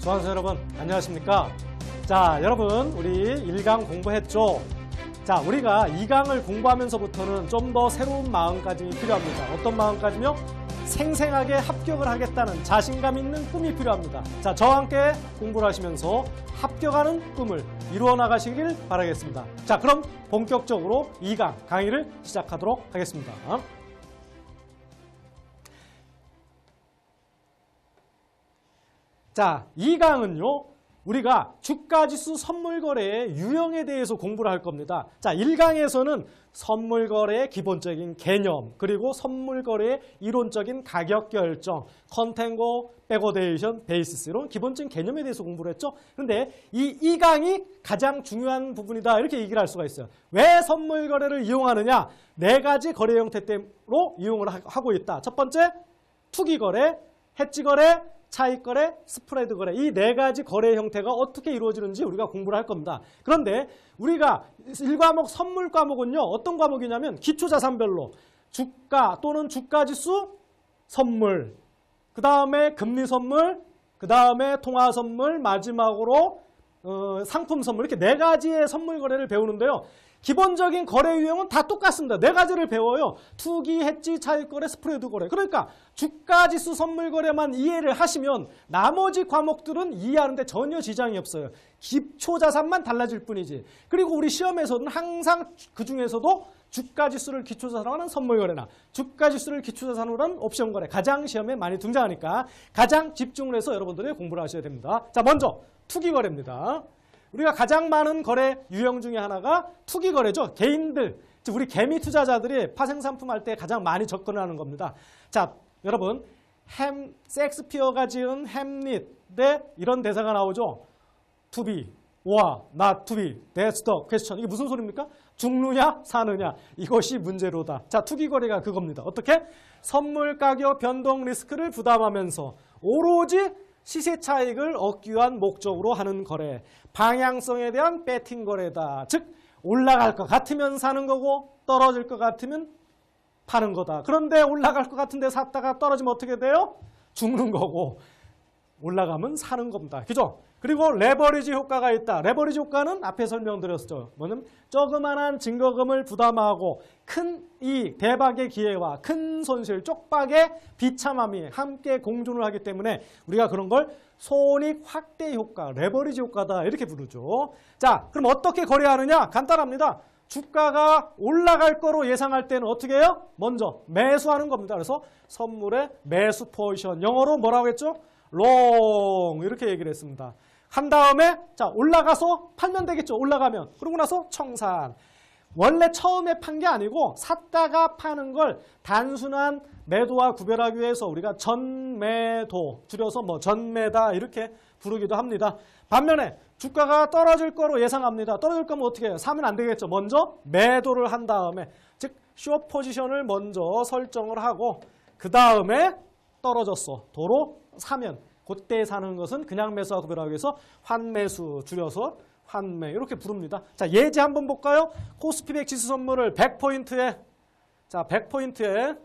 수강생 여러분 안녕하십니까? 자, 여러분 우리 1강 공부했죠? 자, 우리가 2강을 공부하면서부터는 좀 더 새로운 마음가짐이 필요합니다. 어떤 마음가짐이요? 생생하게 합격을 하겠다는 자신감 있는 꿈이 필요합니다. 자, 저와 함께 공부를 하시면서 합격하는 꿈을 이루어 나가시길 바라겠습니다. 자, 그럼 본격적으로 2강 강의를 시작하도록 하겠습니다. 자, 2강은요. 우리가 주가지수 선물거래의 유형에 대해서 공부를 할 겁니다. 자, 1강에서는 선물거래의 기본적인 개념, 그리고 선물거래의 이론적인 가격 결정, 컨텐고, 백오데이션, 베이시스 이런 기본적인 개념에 대해서 공부를 했죠. 그런데 이 2강이 가장 중요한 부분이다 이렇게 얘기를 할 수가 있어요. 왜 선물거래를 이용하느냐? 4가지 거래 형태로 이용을 하고 있다. 첫 번째, 투기거래, 해지거래, 차익거래, 스프레드 거래 이 4가지 거래 형태가 어떻게 이루어지는지 우리가 공부를 할 겁니다. 그런데 우리가 1과목 선물 과목은요. 어떤 과목이냐면 기초자산별로 주가 또는 주가지수 선물, 그 다음에 금리 선물, 그 다음에 통화 선물, 마지막으로 상품 선물 이렇게 4가지의 선물 거래를 배우는데요. 기본적인 거래 유형은 다 똑같습니다. 4가지를 배워요. 투기, 해지, 차익거래, 스프레드 거래. 그러니까 주가지수 선물 거래만 이해를 하시면 나머지 과목들은 이해하는데 전혀 지장이 없어요. 기초자산만 달라질 뿐이지. 그리고 우리 시험에서는 항상 그중에서도 주가지수를 기초자산으로 하는 선물 거래나 주가지수를 기초자산으로 하는 옵션 거래 가장 시험에 많이 등장하니까 가장 집중을 해서 여러분들이 공부를 하셔야 됩니다. 자, 먼저 투기 거래입니다. 우리가 가장 많은 거래 유형 중에 하나가 투기 거래죠. 개인들, 즉 우리 개미 투자자들이 파생상품 할 때 가장 많이 접근을 하는 겁니다. 자, 여러분 섹스피어가 지은 햄릿에 이런 대사가 나오죠. To be, or not to be, that's the question. 이게 무슨 소리입니까? 죽느냐 사느냐 이것이 문제로다. 자, 투기 거래가 그겁니다. 어떻게? 선물 가격 변동 리스크를 부담하면서 오로지 시세 차익을 얻기 위한 목적으로 하는 거래. 방향성에 대한 배팅 거래다. 즉 올라갈 것 같으면 사는 거고 떨어질 것 같으면 파는 거다. 그런데 올라갈 것 같은데 샀다가 떨어지면 어떻게 돼요? 죽는 거고 올라가면 사는 겁니다. 그죠? 그리고 레버리지 효과가 있다. 레버리지 효과는 앞에 설명드렸죠. 뭐냐면 조그만한 증거금을 부담하고 큰 이익, 대박의 기회와 큰 손실, 쪽박의 비참함이 함께 공존을 하기 때문에 우리가 그런 걸 손익 확대 효과, 레버리지 효과다 이렇게 부르죠. 자, 그럼 어떻게 거래하느냐? 간단합니다. 주가가 올라갈 거로 예상할 때는 어떻게 해요? 먼저 매수하는 겁니다. 그래서 선물의 매수 포지션, 영어로 뭐라고 했죠? 롱 이렇게 얘기를 했습니다. 한 다음에 자 올라가서 팔면 되겠죠. 올라가면. 그러고 나서 청산. 원래 처음에 판 게 아니고 샀다가 파는 걸 단순한 매도와 구별하기 위해서 우리가 전매도 줄여서 뭐 전매다 이렇게 부르기도 합니다. 반면에 주가가 떨어질 거로 예상합니다. 떨어질 거면 어떻게 해요? 사면 안 되겠죠. 먼저 매도를 한 다음에 즉 숏 포지션을 먼저 설정을 하고 그 다음에 떨어졌어. 도로 사면 그때 사는 것은 그냥 매수와 구별하기 위해서 환매수 줄여서 환매 이렇게 부릅니다. 자, 예제 한번 볼까요? 코스피 100 지수 선물을 100포인트에 자 100포인트에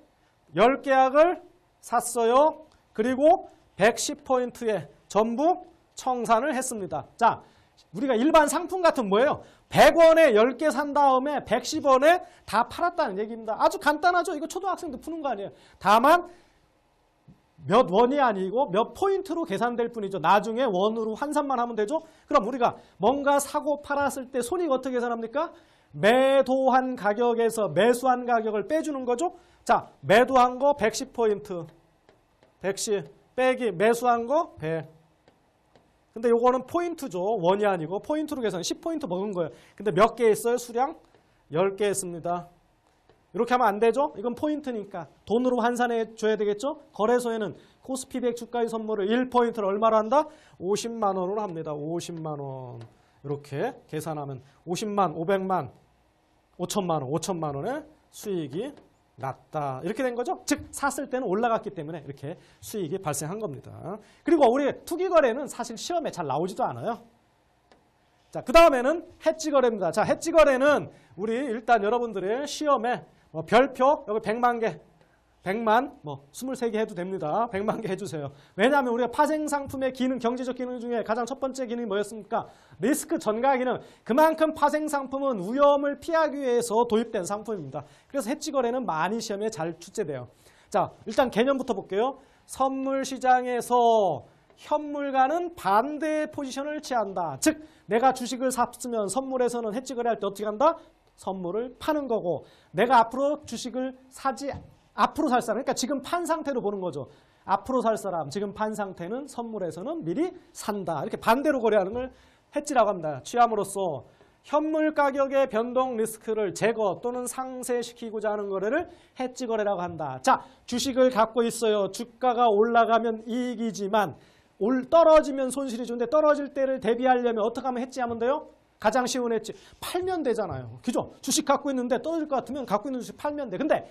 10계약을 샀어요. 그리고 110포인트에 전부 청산을 했습니다. 자, 우리가 일반 상품 같은 뭐예요? 100원에 10개 산 다음에 110원에 다 팔았다는 얘기입니다. 아주 간단하죠? 이거 초등학생도 푸는 거 아니에요. 다만 몇 원이 아니고 몇 포인트로 계산될 뿐이죠. 나중에 원으로 환산만 하면 되죠. 그럼 우리가 뭔가 사고 팔았을 때 손익 어떻게 계산합니까? 매도한 가격에서 매수한 가격을 빼주는 거죠. 자, 매도한 거 110포인트. 110 빼기 매수한 거 100. 근데 요거는 포인트죠. 원이 아니고 포인트로 계산 10포인트 먹은 거예요. 근데 몇 개 했어요? 수량? 10개 했습니다. 이렇게 하면 안 되죠? 이건 포인트니까 돈으로 환산해 줘야 되겠죠? 거래소에는 코스피 100 주가의 선물을 1포인트를 얼마로 한다? 50만 원으로 합니다. 50만 원. 이렇게 계산하면 50만, 500만, 5천만 원, 5천만 원의 수익이 났다. 이렇게 된 거죠? 즉 샀을 때는 올라갔기 때문에 이렇게 수익이 발생한 겁니다. 그리고 우리 투기 거래는 사실 시험에 잘 나오지도 않아요. 자, 그 다음에는 해지 거래입니다. 자, 해지 거래는 우리 일단 여러분들의 시험에 별표 여기 100만 개 100만, 23개 해도 됩니다. 100만 개 해주세요. 왜냐하면 우리가 파생상품의 기능, 경제적 기능 중에 가장 첫 번째 기능이 뭐였습니까? 리스크 전가 기능. 그만큼 파생상품은 위험을 피하기 위해서 도입된 상품입니다. 그래서 해지 거래는 많이 시험에 잘 출제돼요. 자, 일단 개념부터 볼게요. 선물 시장에서 현물과는 반대의 포지션을 취한다. 즉, 내가 주식을 샀으면 선물에서는 해지 거래할 때 어떻게 한다? 선물을 파는 거고, 내가 앞으로 주식을 앞으로 살 사람, 그러니까 지금 판 상태로 보는 거죠. 앞으로 살 사람, 지금 판 상태는 선물에서는 미리 산다. 이렇게 반대로 거래하는 걸 해지라고 합니다. 취함으로써 현물 가격의 변동 리스크를 제거 또는 상쇄시키고자 하는 거래를 해지 거래라고 한다. 자, 주식을 갖고 있어요. 주가가 올라가면 이익이지만 떨어지면 손실이 좋은데 떨어질 때를 대비하려면 어떻게 하면 해지하면 돼요? 가장 쉬운 해지. 팔면 되잖아요. 그죠? 주식 갖고 있는데 떨어질 것 같으면 갖고 있는 주식 팔면 돼. 근데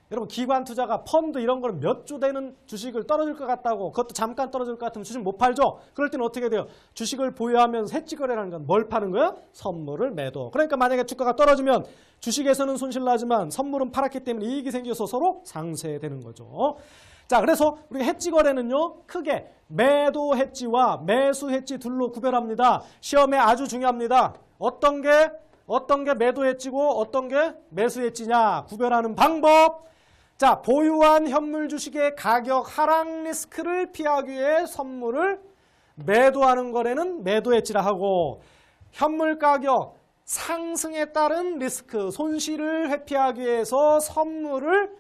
여러분 기관 투자가 펀드 이런 거는 몇 조 되는 주식을 떨어질 것 같다고 그것도 잠깐 떨어질 것 같으면 주식 못 팔죠. 그럴 때는 어떻게 돼요? 주식을 보유하면서 해지 거래라는 건 뭘 파는 거야? 선물을 매도. 그러니까 만약에 주가가 떨어지면 주식에서는 손실 나지만 선물은 팔았기 때문에 이익이 생겨서 서로 상쇄되는 거죠. 자, 그래서 우리 해지 거래는요 크게 매도 해지와 매수 해지 둘로 구별합니다. 시험에 아주 중요합니다. 어떤 게 매도 해지고 어떤 게 매수 해지냐 구별하는 방법. 자, 보유한 현물 주식의 가격 하락 리스크를 피하기 위해 선물을 매도하는 거래는 매도 해지라 하고, 현물 가격 상승에 따른 리스크, 손실을 회피하기 위해서 선물을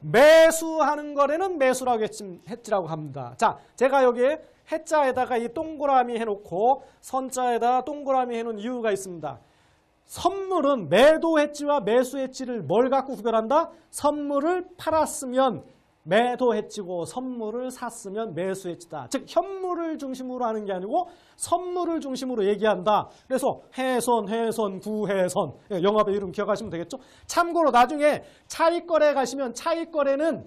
매수하는 거래는 매수라고 해지라고 합니다. 자, 제가 여기에 해자에다가 이 동그라미 해놓고 선자에다가 동그라미 해놓은 이유가 있습니다. 선물은 매도 해지와 매수 해지를 뭘 갖고 구별한다? 선물을 팔았으면 매도 해지고 선물을 샀으면 매수 해지다. 즉 현물을 중심으로 하는 게 아니고 선물을 중심으로 얘기한다. 그래서 해선, 구해선. 영업의 이름 기억하시면 되겠죠? 참고로 나중에 차익거래 가시면 차익거래는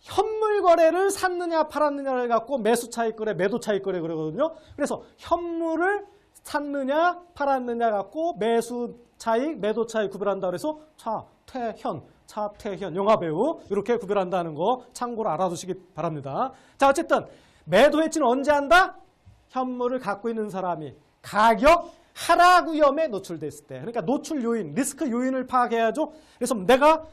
현물 거래를 샀느냐 팔았느냐를 갖고 매수 차익거래, 매도 차익거래 그러거든요. 그래서 현물을 샀느냐 팔았느냐 갖고 매수 차익, 매도 차익 구별한다. 그래서 차태현, 영화배우 이렇게 구별한다는 거 참고로 알아두시기 바랍니다. 자, 어쨌든 매도 해지는 언제 한다? 현물을 갖고 있는 사람이 가격 하락 위험에 노출됐을 때. 그러니까 노출 요인, 리스크 요인을 파악해야죠. 그래서 내가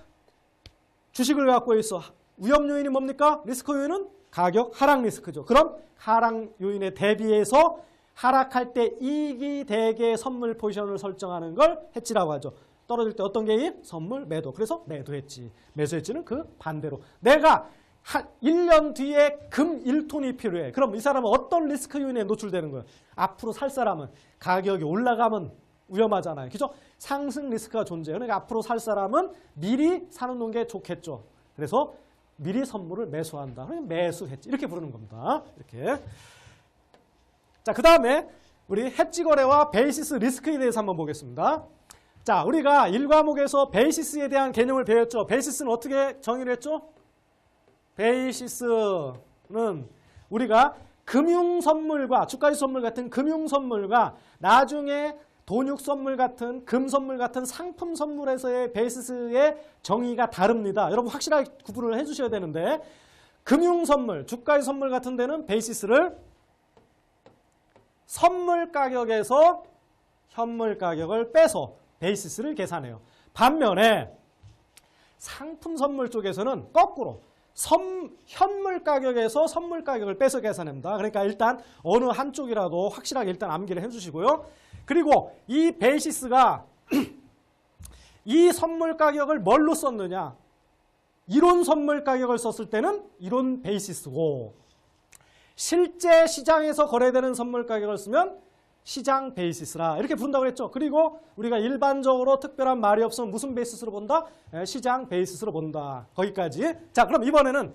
주식을 갖고 있어. 위험 요인이 뭡니까? 리스크 요인은 가격 하락 리스크죠. 그럼 하락 요인에 대비해서 하락할 때 이익이 되게 선물 포지션을 설정하는 걸 해지라고 하죠. 떨어질 때 어떤 게 선물 매도. 그래서 매도 해지. 매수 해지는 그 반대로. 내가 1년 뒤에 금 1톤이 필요해. 그럼 이 사람은 어떤 리스크 요인에 노출되는 거예요? 앞으로 살 사람은 가격이 올라가면 위험하잖아요. 그죠? 상승 리스크가 존재해요. 그러니까 앞으로 살 사람은 미리 사놓는 게 좋겠죠. 그래서 미리 선물을 매수한다. 그러면 매수 해지. 이렇게 부르는 겁니다. 이렇게. 자, 그 다음에 우리 해지 거래와 베이시스 리스크에 대해서 한번 보겠습니다. 자, 우리가 1과목에서 베이시스에 대한 개념을 배웠죠. 베이시스는 어떻게 정의를 했죠? 베이시스는 우리가 금융선물과 주가지 선물 같은 금융선물과 나중에 돈육선물 같은 금선물 같은 상품 선물에서의 베이시스의 정의가 다릅니다. 여러분 확실하게 구분을 해주셔야 되는데 금융선물, 주가지 선물 같은 데는 베이시스를 선물 가격에서 현물 가격을 빼서 베이시스를 계산해요. 반면에 상품 선물 쪽에서는 거꾸로 현물 가격에서 선물 가격을 빼서 계산합니다. 그러니까 일단 어느 한쪽이라도 확실하게 일단 암기를 해주시고요. 그리고 이 베이시스가 이 선물 가격을 뭘로 썼느냐? 이론 선물 가격을 썼을 때는 이론 베이시스고 실제 시장에서 거래되는 선물 가격을 쓰면 시장 베이시스라 이렇게 부른다고 했죠. 그리고 우리가 일반적으로 특별한 말이 없으면 무슨 베이시스로 본다? 시장 베이시스로 본다. 거기까지. 자, 그럼 이번에는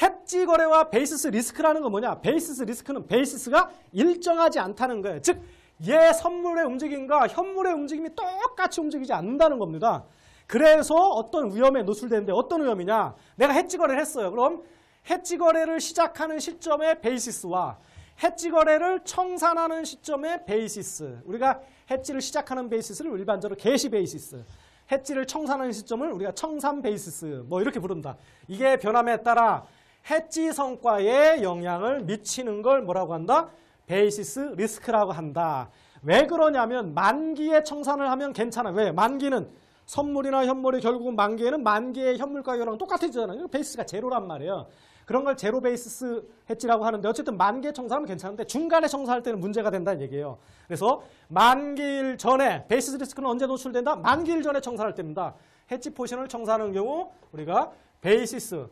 해지 거래와 베이시스 리스크라는 건 뭐냐? 베이시스 리스크는 베이시스가 일정하지 않다는 거예요. 즉, 얘 선물의 움직임과 현물의 움직임이 똑같이 움직이지 않는다는 겁니다. 그래서 어떤 위험에 노출되는데 어떤 위험이냐? 내가 해지 거래를 했어요. 그럼 해지 거래를 시작하는 시점의 베이시스와 해지 거래를 청산하는 시점의 베이시스. 우리가 해지를 시작하는 베이시스를 일반적으로 개시 베이시스. 해지를 청산하는 시점을 우리가 청산 베이시스 뭐 이렇게 부른다. 이게 변함에 따라 해지 성과에 영향을 미치는 걸 뭐라고 한다? 베이시스 리스크라고 한다. 왜 그러냐면 만기에 청산을 하면 괜찮아. 왜? 만기는 선물이나 현물이 결국은 만기에는 만기의 현물 가격이랑 똑같아지잖아요. 베이스가 제로란 말이에요. 그런 걸 제로 베이시스 해지라고 하는데 어쨌든 만기에 청산하면 괜찮은데 중간에 청산할 때는 문제가 된다는 얘기예요. 그래서 만기일 전에 베이시스 리스크는 언제 노출된다? 만기일 전에 청산할 때입니다. 해지 포션을 청산하는 경우 우리가 베이시스